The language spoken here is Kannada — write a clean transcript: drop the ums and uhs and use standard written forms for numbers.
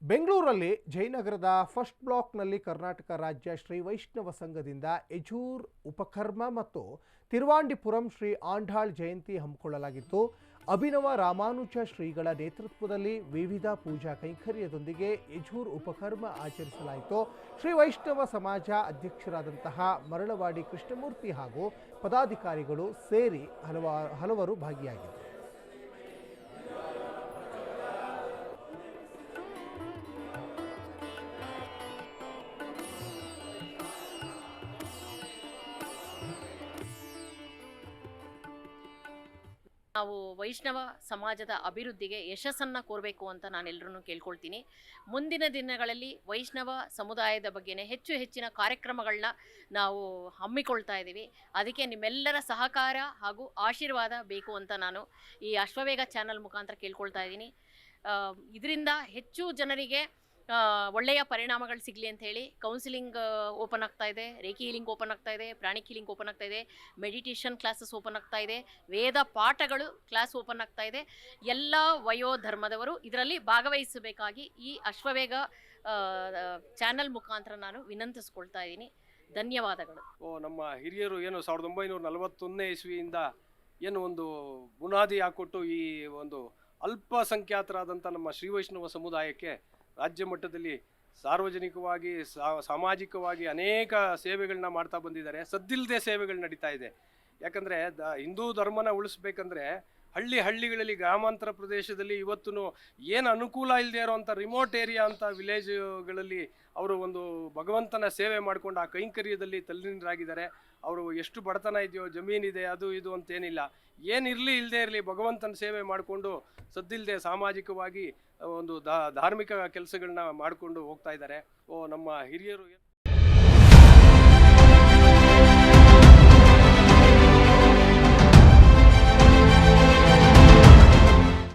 ಬೆಂಗಳೂರಲ್ಲಿ ಜಯನಗರದ ಫಸ್ಟ್ ಬ್ಲಾಕ್ನಲ್ಲಿ ಕರ್ನಾಟಕ ರಾಜ್ಯ ಶ್ರೀ ವೈಷ್ಣವ ಸಂಘದಿಂದ ಯಜೂರ್ ಉಪಕರ್ಮ ಮತ್ತು ತಿರುವಾಂಡಿಪುರಂ ಶ್ರೀ ಆಂಢಾಳ್ ಜಯಂತಿ ಹಮ್ಮಿಕೊಳ್ಳಲಾಗಿತ್ತು. ಅಭಿನವ ರಾಮಾನುಜ ಶ್ರೀಗಳ ನೇತೃತ್ವದಲ್ಲಿ ವಿವಿಧ ಪೂಜಾ ಕೈಂಕರ್ಯದೊಂದಿಗೆ ಯಜೂರ್ ಉಪಕರ್ಮ ಆಚರಿಸಲಾಯಿತು. ಶ್ರೀ ವೈಷ್ಣವ ಸಮಾಜ ಅಧ್ಯಕ್ಷರಾದಂತಹ ಮರಳವಾಡಿ ಕೃಷ್ಣಮೂರ್ತಿ ಹಾಗೂ ಪದಾಧಿಕಾರಿಗಳು ಸೇರಿ ಹಲವರು ಭಾಗಿಯಾಗಿದ್ದರು. ನಾವು ವೈಷ್ಣವ ಸಮಾಜದ ಅಭಿವೃದ್ಧಿಗೆ ಯಶಸ್ಸನ್ನು ಕೋರಬೇಕು ಅಂತ ನಾನೆಲ್ಲರನ್ನು ಕೇಳ್ಕೊಳ್ತೀನಿ. ಮುಂದಿನ ದಿನಗಳಲ್ಲಿ ವೈಷ್ಣವ ಸಮುದಾಯದ ಬಗ್ಗೆನೇ ಹೆಚ್ಚಿನ ಕಾರ್ಯಕ್ರಮಗಳನ್ನ ನಾವು ಹಮ್ಮಿಕೊಳ್ತಾ ಇದ್ದೀವಿ. ಅದಕ್ಕೆ ನಿಮ್ಮೆಲ್ಲರ ಸಹಕಾರ ಹಾಗೂ ಆಶೀರ್ವಾದ ಬೇಕು ಅಂತ ನಾನು ಈ ಅಶ್ವವೇಗ ಚಾನಲ್ ಮುಖಾಂತರ ಕೇಳ್ಕೊಳ್ತಾ ಇದ್ದೀನಿ. ಇದರಿಂದ ಹೆಚ್ಚು ಜನರಿಗೆ ಒಳ್ಳೆಯ ಪರಿಣಾಮಗಳು ಸಿಗಲಿ ಅಂತ ಹೇಳಿ ಕೌನ್ಸಿಲಿಂಗ್ ಓಪನ್ ಆಗ್ತಾ ಇದೆ, ರೇಖಿ ಹೀಲಿಂಗ್ ಓಪನ್ ಆಗ್ತಾ ಇದೆ, ಪ್ರಾಣಿಕ್ ಹೀಲಿಂಗ್ ಓಪನ್ ಆಗ್ತಾ ಇದೆ, ಮೆಡಿಟೇಷನ್ ಕ್ಲಾಸಸ್ ಓಪನ್ ಆಗ್ತಾ ಇದೆ, ವೇದ ಪಾಠಗಳು ಕ್ಲಾಸ್ ಓಪನ್ ಆಗ್ತಾ ಇದೆ. ಎಲ್ಲ ವಯೋಧರ್ಮದವರು ಇದರಲ್ಲಿ ಭಾಗವಹಿಸಬೇಕಾಗಿ ಈ ಅಶ್ವವೇಗ ಚಾನಲ್ ಮುಖಾಂತರ ನಾನು ವಿನಂತಿಸ್ಕೊಳ್ತಾ ಇದ್ದೀನಿ. ಧನ್ಯವಾದಗಳು. ನಮ್ಮ ಹಿರಿಯರು ಏನು 1941ನೇ ಇಸ್ವಿಯಿಂದ ಏನು ಒಂದು ಬುನಾದಿ ಹಾಕೊಟ್ಟು ಈ ಒಂದು ಅಲ್ಪಸಂಖ್ಯಾತರಾದಂಥ ನಮ್ಮ ಶ್ರೀ ವೈಷ್ಣವ ಸಮುದಾಯಕ್ಕೆ ರಾಜ್ಯ ಮಟ್ಟದಲ್ಲಿ ಸಾರ್ವಜನಿಕವಾಗಿ ಸಾಮಾಜಿಕವಾಗಿ ಅನೇಕ ಸೇವೆಗಳನ್ನ ಮಾಡ್ತಾ ಬಂದಿದ್ದಾರೆ. ಸದ್ದಿಲ್ಲದೆ ಸೇವೆಗಳು ನಡೀತಾ ಇದೆ. ಯಾಕಂದರೆ ಹಿಂದೂ ಧರ್ಮನ ಉಳಿಸ್ಬೇಕಂದ್ರೆ ಹಳ್ಳಿಗಳಲ್ಲಿ ಗ್ರಾಮಾಂತರ ಪ್ರದೇಶದಲ್ಲಿ ಇವತ್ತು ಏನು ಅನುಕೂಲ ಇಲ್ಲದೆ ಇರೋವಂಥ ರಿಮೋಟ್ ಏರಿಯಾ ಅಂತ ವಿಲೇಜ್ಗಳಲ್ಲಿ ಅವರು ಒಂದು ಭಗವಂತನ ಸೇವೆ ಮಾಡ್ಕೊಂಡು ಆ ಕೈಂಕರ್ಯದಲ್ಲಿ ತಲ್ಲೀನರಾಗಿದ್ದಾರೆ. ಅವರು ಎಷ್ಟು ಬಡತನ ಇದೆಯೋ, ಜಮೀನಿದೆ, ಅದು ಇದು ಅಂತೇನಿಲ್ಲ, ಏನಿರಲಿ ಇಲ್ಲದೆ ಇರಲಿ ಭಗವಂತನ ಸೇವೆ ಮಾಡಿಕೊಂಡು ಸದ್ದಿಲ್ಲದೆ ಸಾಮಾಜಿಕವಾಗಿ ಒಂದು ಧಾರ್ಮಿಕ ಕೆಲಸಗಳನ್ನ ಮಾಡಿಕೊಂಡು ಹೋಗ್ತಾ ಇದ್ದಾರೆ. ನಮ್ಮ ಹಿರಿಯರು